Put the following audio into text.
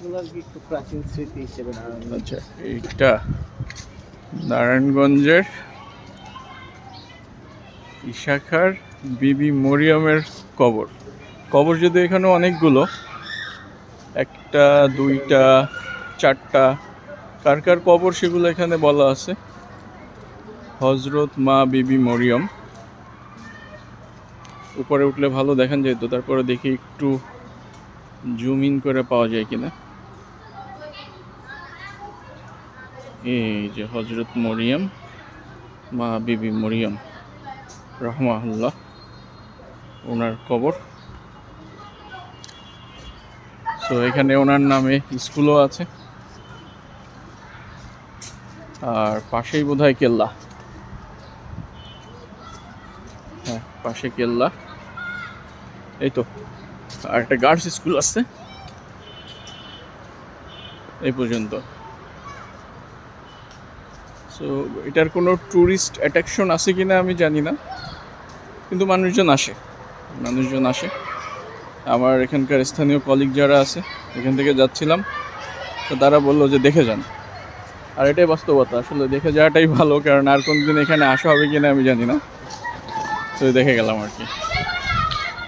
এগুলো আর কি একটু প্রাচীন স্মৃতি হিসেবে দাঁড়ানো। আচ্ছা, এইটা নারায়ণগঞ্জের ইশাখার বিবি মরিয়মের কবর। কবর যদি এখানে অনেকগুলো, একটা দুইটা চারটা, কার কার কবর সেগুলো এখানে বলা আছে। হজরত মা বিবি মরিয়ম। উপরে উঠলে ভালো দেখান যেত, তারপরে দেখি একটু জুম ইন করে পাওয়া যায় কিনা। এই যে হজরত মরিয়ম, মা বিবি মরিয়ম রহমাহুল্লাহ, ওনার কবর। সো এখানে ওনার নামে স্কুলও আছে, আর পাশেই বোধহয় কেল্লা। হ্যাঁ, পাশে কেল্লা। এই তো, আর একটা গার্লস স্কুল আছে। এই পর্যন্ত। সো এটার কোনো ট্যুরিস্ট অ্যাট্রাকশন আছে কিনা আমি জানি না, কিন্তু মানুষজন আসে। আমার এখানকার স্থানীয় কলিগ যারা আছে, এখান থেকে যাচ্ছিলাম, তো তারা বললো যে দেখে যান। আর এটাই বাস্তবতা, আসলে দেখে যাওয়াটাই ভালো, কারণ আর কোনদিন এখানে আসা হবে কিনা আমি জানি না। তো দেখে গেলাম আর কি।